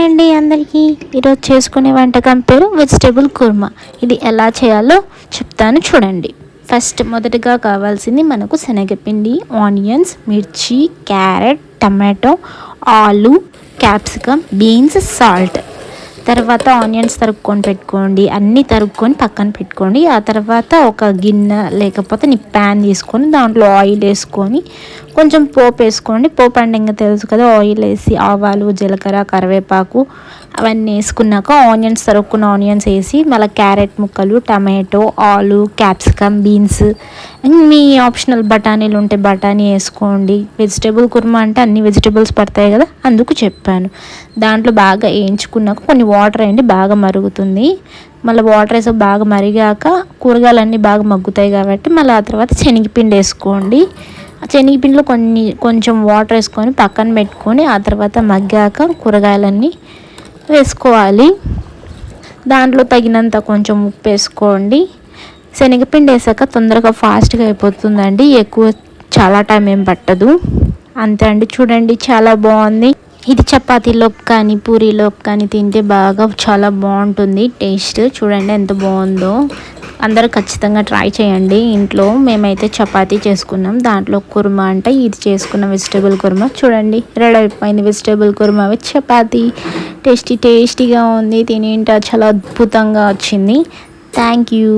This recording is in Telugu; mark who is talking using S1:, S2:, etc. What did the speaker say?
S1: హాయ్ అండి అందరికీ. ఈరోజు చేసుకునే వంటకం పేరు వెజిటేబుల్ కుర్మా. ఇది ఎలా చేయాలో చెప్తాను చూడండి. మొదటగా కావాల్సింది మనకు శనగపిండి, ఆనియన్స్, మిర్చి, క్యారెట్, టమాటో, ఆలు, క్యాప్సికమ్, బీన్స్, సాల్ట్. తర్వాత ఆనియన్స్ తరుక్కొని పెట్టుకోండి, అన్నీ తరుక్కొని పక్కన పెట్టుకోండి. ఆ తర్వాత ఒక గిన్నె లేకపోతే ప్యాన్ తీసుకొని దాంట్లో ఆయిల్ వేసుకొని కొంచెం పోపు వేసుకోండి. పోపు అంటే ఇంకా తెలుసు కదా, ఆయిల్ వేసి ఆవాలు, జీలకర్ర, కరివేపాకు అవన్నీ వేసుకున్నాక తరుక్కున్న ఆనియన్స్ వేసి మళ్ళీ క్యారెట్ ముక్కలు, టమాటో, ఆలు, క్యాప్సికమ్, బీన్స్, మీ ఆప్షనల్ బఠానీలు ఉంటే బఠానీ వేసుకోండి. వెజిటేబుల్ కుర్మా అంటే అన్ని వెజిటేబుల్స్ పడతాయి కదా, అందుకు చెప్పాను. దాంట్లో బాగా వేయించుకున్నాక కొన్ని వాటర్ వేయండి, బాగా మరుగుతుంది. మళ్ళీ వాటర్ వేసి బాగా మరిగాక కూరగాయలన్నీ బాగా మగ్గుతాయి కాబట్టి మళ్ళీ ఆ తర్వాత శనగపిండి వేసుకోండి. శనగపిండిలో కొంచెం వాటర్ వేసుకొని పక్కన పెట్టుకొని ఆ తర్వాత మగ్గాక కూరగాయలన్నీ వేసుకోవాలి. దాంట్లో తగినంత కొంచెం ఉప్పు వేసుకోండి. శనగపిండి వేసాక తొందరగా ఫాస్ట్గా అయిపోతుందండి, చాలా టైం ఏం పట్టదు. అంతే అండి, చూడండి చాలా బాగుంది. ఇది చపాతీలోకి కానీ పూరీలోకి కానీ తింటే చాలా బాగుంటుంది టేస్ట్. చూడండి ఎంత బాగుందో. అందరూ ఖచ్చితంగా ట్రై చేయండి ఇంట్లో. మేమైతే చపాతీ చేసుకున్నాం, దాంట్లో కుర్మా అంటే ఇది చేసుకున్న వెజిటేబుల్ కుర్మా. చూడండి రెడీ అయిపోయింది వెజిటేబుల్ కుర్మా విత్ చపాతీ. టేస్టీగా ఉంది, తినేంట చాలా అద్భుతంగా వచ్చింది. Thank you.